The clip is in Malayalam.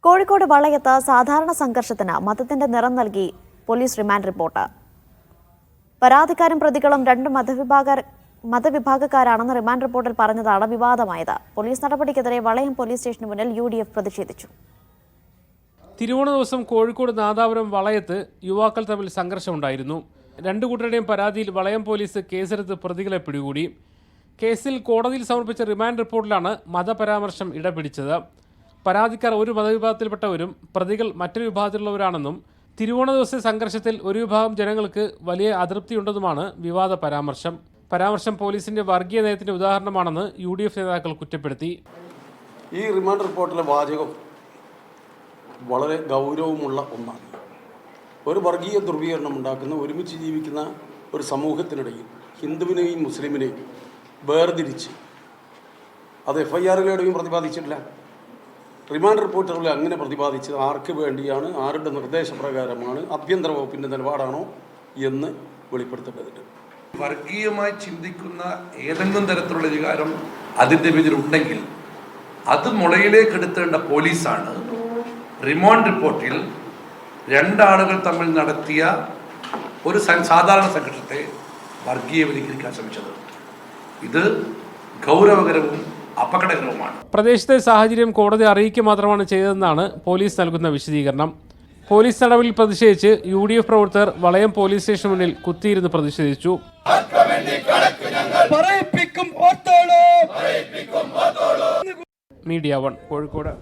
കോഴിക്കോട് വളയത്ത് സാധാരണ സംഘർഷത്തിന് മതത്തിന്റെ നിറം നൽകി പോലീസ് റിമാൻഡ് റിപ്പോർട്ട്. പരാതിക്കാരും പ്രതികളും രണ്ട് മതവിഭാഗക്കാരാണെന്ന് റിമാൻഡ് റിപ്പോർട്ടിൽ പറഞ്ഞതാണ് വിവാദമായത്. പോലീസ് നടപടിക്കെതിരെ വളയം പോലീസ് സ്റ്റേഷന് മുന്നിൽ UDF പ്രതിഷേധിച്ചു. തിരുവോണ ദിവസം കോഴിക്കോട് നാദാപുരം വളയത്ത് യുവാക്കൾ തമ്മിൽ സംഘർഷമുണ്ടായിരുന്നു. രണ്ടു കൂട്ടരുടെയും പരാതിയിൽ വളയം പോലീസ് കേസെടുത്ത് പ്രതികളെ പിടികൂടി. കേസിൽ കോടതിയിൽ സമർപ്പിച്ച റിമാൻഡ് റിപ്പോർട്ടിലാണ് മതപരാമർശം ഇടപിടിച്ചത്. പരാതിക്കാർ ഒരു മതവിഭാഗത്തിൽപ്പെട്ടവരും പ്രതികൾ മറ്റൊരു വിഭാഗത്തിലുള്ളവരാണെന്നും തിരുവോണ ദിവസത്തെ സംഘർഷത്തിൽ ഒരു വിഭാഗം ജനങ്ങൾക്ക് വലിയ അതൃപ്തിയുണ്ടെന്നുമാണ് വിവാദ പരാമർശം. പരാമർശം പോലീസിന്റെ വർഗീയ നയത്തിന്റെ ഉദാഹരണമാണെന്ന് UDF നേതാക്കൾ കുറ്റപ്പെടുത്തി. ഈ റിമാൻഡ് റിപ്പോർട്ടിലെ വാചകം വളരെ ഗൗരവമുള്ള ഒന്നാണ്. ഒരു വർഗീയ ധ്രുവീകരണം ഉണ്ടാക്കുന്ന, ഒരുമിച്ച് ജീവിക്കുന്ന ഒരു സമൂഹത്തിനിടയിൽ ഹിന്ദുവിനെയും മുസ്ലിമിനെയും വേർതിരിച്ച് അത് FIR-ലെവിടെയും പ്രതിപാദിച്ചിട്ടില്ല. റിമാൻഡ് റിപ്പോർട്ടുകളിൽ അങ്ങനെ പ്രതിപാദിച്ചത് ആർക്ക് വേണ്ടിയാണ്, ആരുടെ നിർദ്ദേശപ്രകാരമാണ്, ആഭ്യന്തര വകുപ്പിൻ്റെ നിലപാടാണോ എന്ന് വെളിപ്പെടുത്തേണ്ടതുണ്ട്. വർഗീയമായി ചിന്തിക്കുന്ന ഏതെങ്കിലും തരത്തിലുള്ള വികാരം അതിൻ്റെ പേരിലുണ്ടെങ്കിൽ അത് മുളയിലേക്ക് എടുത്തേണ്ട പോലീസാണ് റിമാൻഡ് റിപ്പോർട്ടിൽ രണ്ടാളുകൾ തമ്മിൽ നടത്തിയ ഒരു സാധാരണ സംഘർഷത്തെ വർഗീയവൽക്കരിക്കാൻ ശ്രമിച്ചത്. ഇത് ഗൗരവകരവും അപകടകരവുമാണ്. പ്രദേശത്തെ സാഹചര്യം കോടതി അറിയിക്കുക മാത്രമാണ് ചെയ്തതെന്നാണ് പോലീസ് നൽകുന്ന വിശദീകരണം. പോലീസ് നടപടിയിൽ പ്രതിഷേധിച്ച് UDF പ്രവർത്തകർ വളയം പോലീസ് സ്റ്റേഷന് മുന്നിൽ കുത്തിയിരുന്ന് പ്രതിഷേധിച്ചു. മീഡിയ 1 കോഴിക്കോട്.